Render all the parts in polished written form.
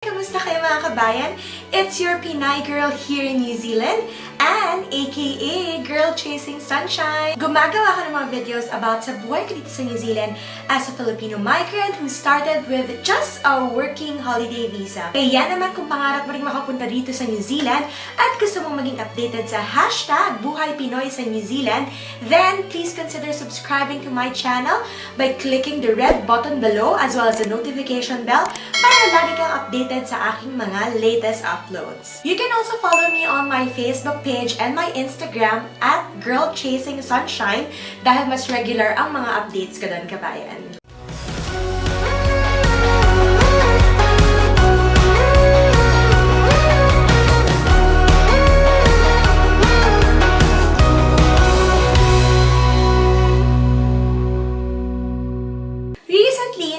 Kamusta kayo mga kabayan? It's your Pinay girl here in New Zealand and aka Girl Chasing Sunshine. Gumagawa ko ng mga videos about sa buhay ko dito sa New Zealand as a Filipino migrant who started with just a working holiday visa. Kaya naman kung pangarap mo rin makapunta dito sa New Zealand at gusto mong maging updated sa hashtag Buhay Pinoy sa New Zealand, then please consider subscribing to my channel by clicking the red button below as well as the notification bell para lagi kang updated sa aking mga latest uploads. You can also follow me on my Facebook page and my Instagram at Girl Chasing Sunshine dahil mas regular ang mga updates ko doon, kabayan.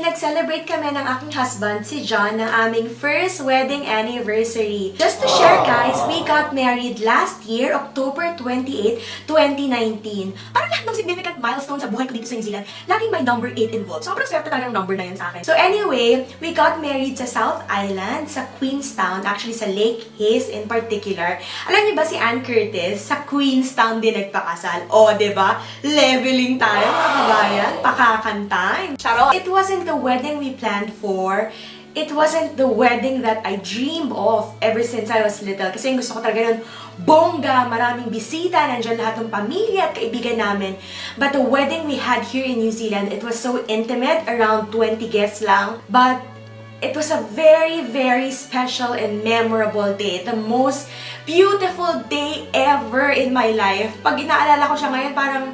Nag-celebrate kami ng aking husband, si John, ng aming first wedding anniversary. Just to share guys, we got married last year, October 28, 2019. Parang lahat ng significant milestone sa buhay ko dito sa New Zealand, laging may number 8 involved. Sobrang swerte talaga ng number na yun sa akin. So anyway, we got married sa South Island, sa Queenstown, actually sa Lake Hayes in particular. Alam niyo ba si Ann Curtis, sa Queenstown din nagpakasal? O, diba? Leveling tayo mga kabayan, pakakantay. Charot! It wasn't the wedding we planned for. It wasn't the wedding that I dreamed of ever since I was little. Kasi gusto ko talaga nun, bongga, maraming bisita, nandiyan lahat ng pamilya at kaibigan namin. But the wedding we had here in New Zealand, it was so intimate, around 20 guests lang. But it was a very, very special and memorable day. The most beautiful day ever in my life. Pag inaalala ko siya ngayon, parang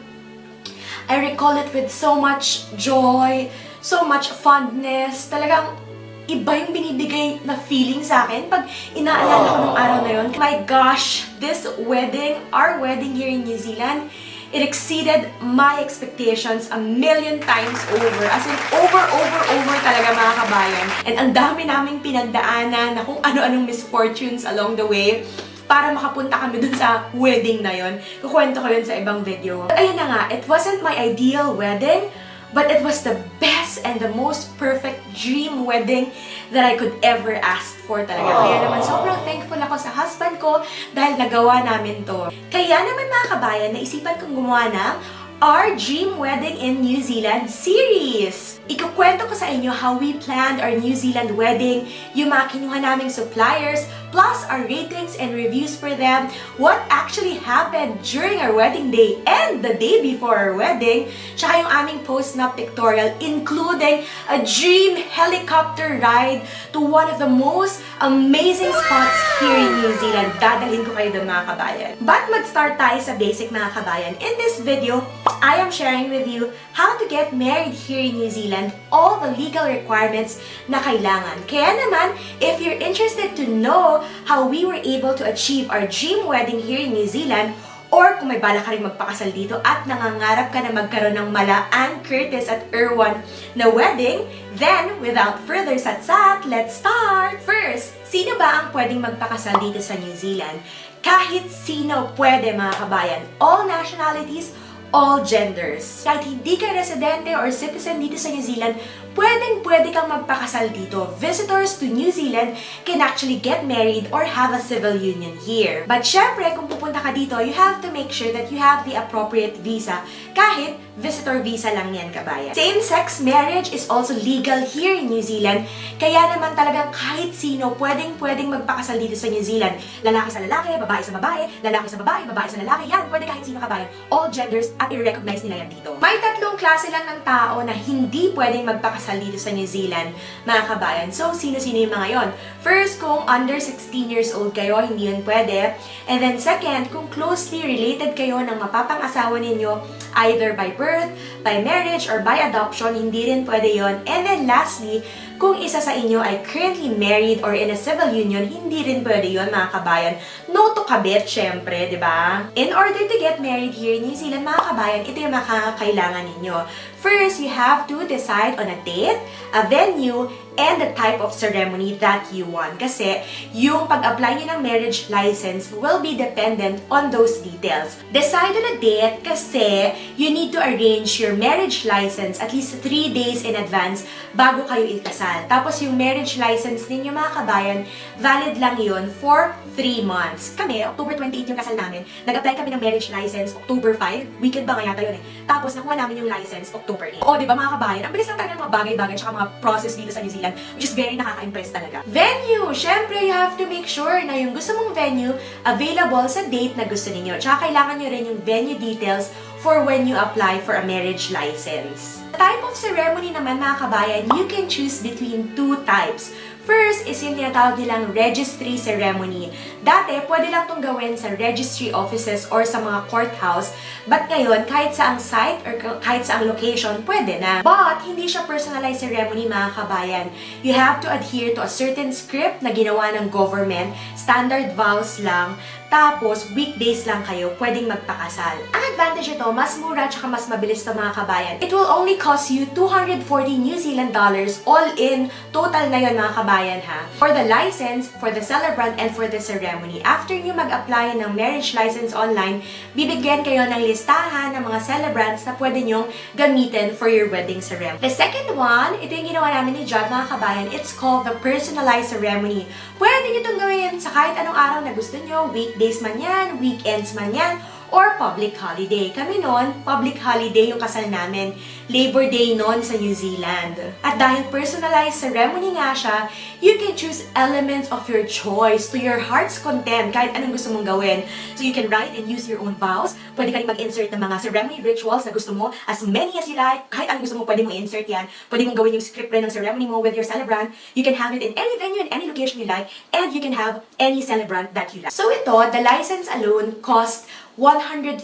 I recall it with so much joy, so much fondness. Talagang iba yung binibigay na feeling sa akin pag inaalala ko nung araw na yun. My gosh, this wedding, our wedding here in New Zealand, it exceeded my expectations a million times over. As in, over talaga mga kabayan. And ang dami naming pinagdaanan na kung ano-anong misfortunes along the way para makapunta kami dun sa wedding na yon. Kukwento ko yun sa ibang video. Ayun na nga, it wasn't my ideal wedding, but it was the best and the most perfect dream wedding that I could ever ask for talaga. Kaya naman sobrang thankful ako sa husband ko dahil nagawa namin to. Kaya naman mga kabayan, naisipan kong gumawa ng Our Dream Wedding in New Zealand series. Ikukwento ko sa inyo how we planned our New Zealand wedding, yung mga kinuha naming suppliers, plus our ratings and reviews for them, what actually happened during our wedding day and the day before our wedding, tsaka yung aming post-nap pictorial, including a dream helicopter ride to one of the most amazing spots here in New Zealand. Dadalhin ko kayo doon mga kabayan. But mag-start tayo sa basic mga kabayan. In this video, I am sharing with you how to get married here in New Zealand, all the legal requirements na kailangan. Kaya naman, if you're interested to know how we were able to achieve our dream wedding here in New Zealand, or kung may bala ka rin magpakasal dito at nangangarap ka na magkaroon ng mala Ann Curtis at Erwan na wedding, then without further satsat, let's start! First, sino ba ang pwedeng magpakasal dito sa New Zealand? Kahit sino pwede mga kabayan. All nationalities, all genders. Kahit hindi ka residente or citizen dito sa New Zealand, pwede kang magpakasal dito. Visitors to New Zealand can actually get married or have a civil union here. But syempre, kung pupunta ka dito, you have to make sure that you have the appropriate visa. Kahit visitor visa lang yan, kabayan. Same-sex marriage is also legal here in New Zealand. Kaya naman talagang kahit sino pwedeng magpakasal dito sa New Zealand. Lalaki sa lalaki, babae sa babae, lalaki sa babae, babae sa lalaki. Yan, pwede kahit sino, kabayan. All genders at i-recognize nila yan dito. May tatlong klase lang ng tao na hindi pwedeng magpakasal dito sa New Zealand, mga kabayan. So, sino-sino yung mga yon? First, kung under 16 years old kayo, hindi yun pwede. And then second, kung closely related kayo ng mapapang-asawa ninyo, either by birth, by marriage, or by adoption, hindi rin pwede yon. And then lastly, kung isa sa inyo ay currently married or in a civil union, hindi rin pwede yon mga kabayan. No to kabit, syempre, di ba? In order to get married here in New Zealand, mga kabayan, ito yung makakailangan ninyo. First, you have to decide on a date, a venue, and the type of ceremony that you want. Kasi yung pag-apply nyo ng marriage license will be dependent on those details. Decide on a date kasi you need to arrange your marriage license at least 3 days in advance bago kayo ikasal. Tapos yung marriage license ninyo mga kabayan, valid lang yun for 3 months. Kami, October 28 yung kasal namin, nag-apply kami ng marriage license October 5, weekend ba nga yata yun eh. Tapos nakuha namin yung license October 8. O, di ba mga kabayan, ang bilis lang talaga ng mga bagay-bagay tsaka mga process dito sa New Zealand, which is very nakaka-impress talaga. Venue! Syempre, you have to make sure na yung gusto mong venue available sa date na gusto ninyo. Tsaka kailangan nyo rin yung venue details for when you apply for a marriage license. The type of ceremony naman mga kabayan, you can choose between 2 types. First is yung tinatawag nilang registry ceremony. Dati, pwede lang itong gawin sa registry offices or sa mga courthouse. But ngayon, kahit saang site or kahit saang location, pwede na. But, hindi siya personalized ceremony mga kabayan. You have to adhere to a certain script na ginawa ng government, standard vows lang, tapos weekdays lang kayo pwedeng magpakasal. Ang advantage ito, mas mura at mas mabilis to mga kabayan. It will only cost you 240 New Zealand dollars all in. Total na yun mga kabayan ha. For the license, for the celebrant, and for the ceremony. After nyo mag-apply ng marriage license online, bibigyan kayo ng listahan ng mga celebrants na pwede nyong gamitin for your wedding ceremony. The second one, ito yung ginawa namin ni John mga kabayan. It's called the personalized ceremony. Pwede nyo itong gawin sa kahit anong araw na gusto nyo, weekdays man yan, weekends man yan, or public holiday. Kami noon, public holiday yung kasal namin. Labor Day noon sa New Zealand. At dahil personalized ceremony nga siya, you can choose elements of your choice to your heart's content, kahit anong gusto mong gawin. So you can write and use your own vows. Pwede ka rin mag-insert ng mga ceremony rituals na gusto mo, as many as you like. Kahit anong gusto mo, pwede mong insert yan. Pwede mong gawin yung script rin ng ceremony mo with your celebrant. You can have it in any venue, in any location you like, and you can have any celebrant that you like. So ito, the license alone cost 150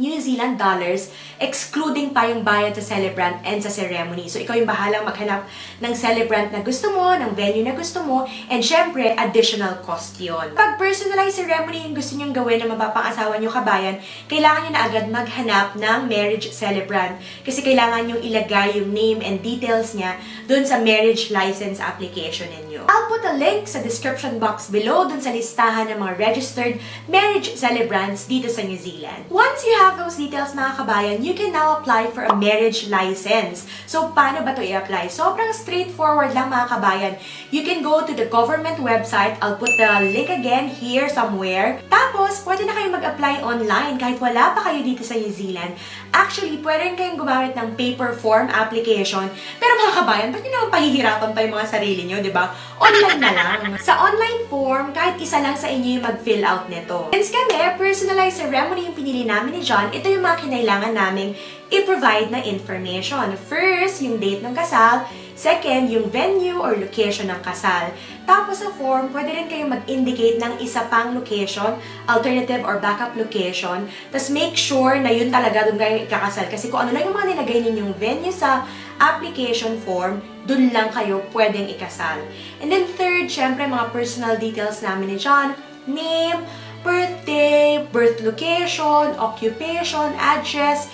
New Zealand dollars, excluding pa yung bayad sa celebrant and sa ceremony. So, ikaw yung bahalang maghanap ng celebrant na gusto mo, ng venue na gusto mo, and syempre, additional cost yon. Pag personalized ceremony yung gusto nyong gawin na mapapang-asawa nyo kabayan, kailangan nyo na agad maghanap ng marriage celebrant. Kasi kailangan nyo ilagay yung name and details niya dun sa marriage license application ninyo. I'll put a link sa description box below dun sa listahan ng mga registered marriage celebrants dito sa New Zealand. Once you have those details mga kabayan, you can now apply for a marriage license. So, paano ba ito i-apply? Sobrang straightforward lang mga kabayan. You can go to the government website. I'll put the link again here somewhere. Tapos, pwede na kayong mag-apply online kahit wala pa kayo dito sa New Zealand. Actually, pwede rin kayong gumamit ng paper form application. Pero mga kabayan, ba't nyo naman pahihirapan pa yung mga sarili nyo, di ba? Online na lang. Sa online form, kahit isa lang sa inyo yung mag-fill out nito. Since kami, personalized ceremony yung pinili namin ni John, ito yung mga kinailangan naming i-provide na information. First, yung date ng kasal. Second, yung venue or location ng kasal. Tapos sa form, pwede rin kayong mag-indicate ng isa pang location, alternative or backup location. Tapos make sure na yun talaga doon kayo ikakasal. Kasi kung ano lang yung mga nilagay ninyong venue sa application form, doon lang kayo pwedeng ikasal. And then third, syempre mga personal details namin ni John. Name, birthday, birth location, occupation, address,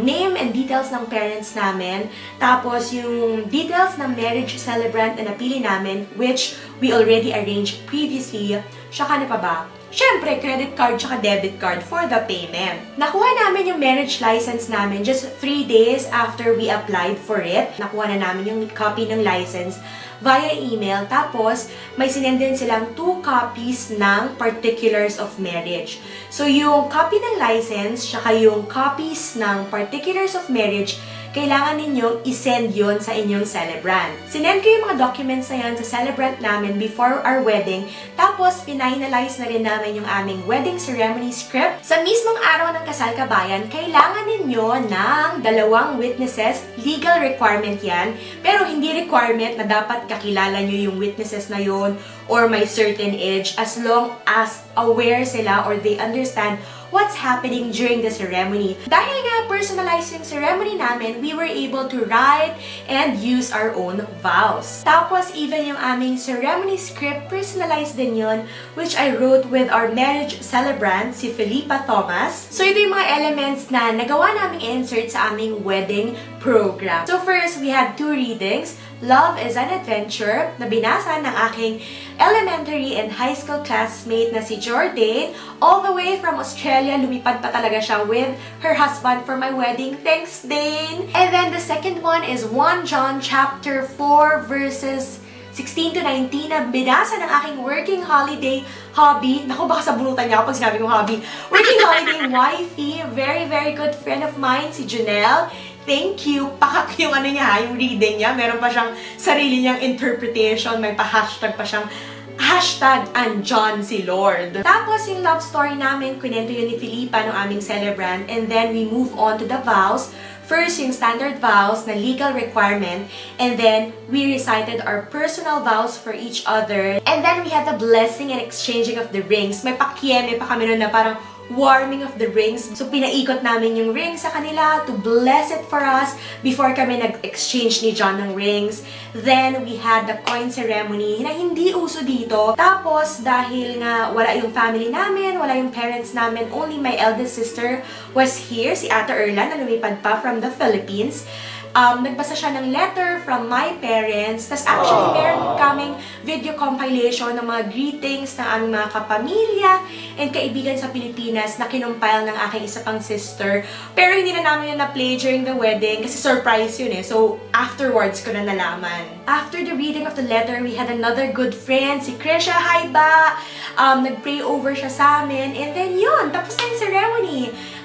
name and details ng parents namin, tapos yung details ng marriage celebrant na napili namin, which we already arranged previously, tsaka na pa ba? Syempre, credit card tsaka debit card for the payment. Nakuha namin yung marriage license namin just 3 days after we applied for it. Nakuha na namin yung copy ng license via email. Tapos, may sinend din silang 2 copies ng particulars of marriage. So, yung copy ng license, tsaka yung copies ng particulars of marriage, kailangan ninyong isend yon sa inyong celebrant. Sinend ko yung mga documents na yan sa celebrant namin before our wedding. Tapos, finalize na rin namin yung aming wedding ceremony script. Sa mismong araw ng kasal kabayan, kailangan ninyo ng 2 witnesses. Legal requirement yan. Pero hindi requirement na dapat kakilala nyo yung witnesses na yon or may certain age, as long as aware sila or they understand what's happening during the ceremony. Dahil nga personalized yung ceremony namin, we were able to write and use our own vows. Tapos even yung aming ceremony script, personalized din yun, which I wrote with our marriage celebrant, si Felipa Thomas. So ito yung mga elements na nagawa naming insert sa aming wedding program. So first, we had 2 readings. Love is an Adventure na binasa ng aking elementary and high school classmate na si Jordan. All the way from Australia, lumipad pa talaga siya with her husband for my wedding. Thanks, Dane! And then the second one is 1 John chapter 4 verses 16 to 19 na binasa ng aking working holiday hobby. Naku, baka sabunutan niya ako pag sinabi kong hobby. Working holiday wifey, very, very good friend of mine, si Janelle. Thank you. Pakak yung ano niya, yung reading niya. Meron pa siyang sarili niyang interpretation. May pa-hashtag pa siyang hashtag Andyan si Lord. Tapos yung love story namin, kwento yun ni Felipa ng aming celebrant. And then we move on to the vows. First, yung standard vows na legal requirement. And then, we recited our personal vows for each other. And then, we had the blessing and exchanging of the rings. May pakieme pa kami nun na parang warming of the rings. So, pinaikot namin yung rings sa kanila to bless it for us before kami nag-exchange ni John ng rings. Then, we had the coin ceremony na hindi uso dito. Tapos, dahil nga wala yung family namin, wala yung parents namin, only my eldest sister was here, si Ate Erla, na lumipad pa from the Philippines. Nagbasa siya ng letter from my parents. Tapos actually, meron kaming video compilation ng mga greetings ng aming mga kapamilya and kaibigan sa Pilipinas na kinumpile ng aking isa pang sister. Pero hindi na namin yun na-play during the wedding kasi surprise yun eh. So, afterwards ko na nalaman. After the reading of the letter, we had another good friend, si Krisha. Hi ba! Nag-pray over siya sa amin. And then yun, tapos na yung ceremony.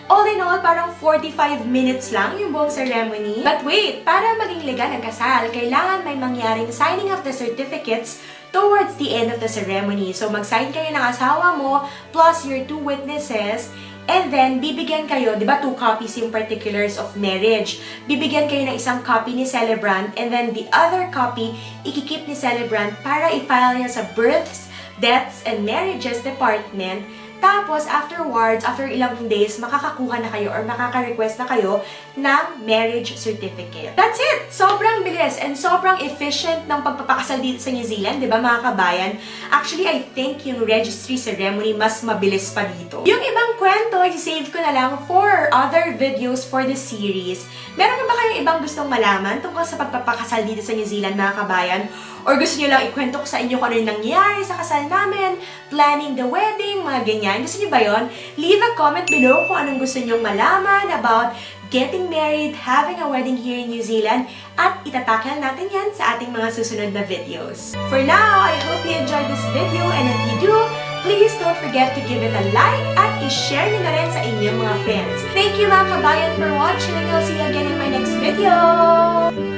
All in all, parang 45 minutes lang yung buong ceremony. But wait, para maging legal ang kasal, kailangan may mangyaring signing of the certificates towards the end of the ceremony. So mag-sign kayo ng asawa mo plus your 2 witnesses. And then, bibigyan kayo, di ba 2 copies yung particulars of marriage. Bibigyan kayo ng isang copy ni celebrant and then the other copy, ikikip ni celebrant para i-file niya sa births, deaths, and marriages department. Tapos, afterwards, after ilang days, makakakuha na kayo or makaka-request na kayo ng marriage certificate. That's it! Sobrang bilis and sobrang efficient ng pagpapakasal dito sa New Zealand, di ba mga kabayan? Actually, I think yung registry ceremony mas mabilis pa dito. Yung ibang kwento, i-save ko na lang for other videos for this series. Meron ba kayong ibang gustong malaman tungkol sa pagpapakasal dito sa New Zealand, mga kabayan? Or gusto nyo lang ikwento ko sa inyo kung ano yung nangyari sa kasal namin, planning the wedding, mga ganyan. Gusto nyo ba yun? Leave a comment below kung anong gusto nyong malaman about getting married, having a wedding here in New Zealand, at itatakal natin yan sa ating mga susunod na videos. For now, I hope you enjoyed this video, and if you do, please don't forget to give it a like at i-share nyo na rin sa inyong mga friends. Thank you mga kabayan for watching. I'll see you again in my next video!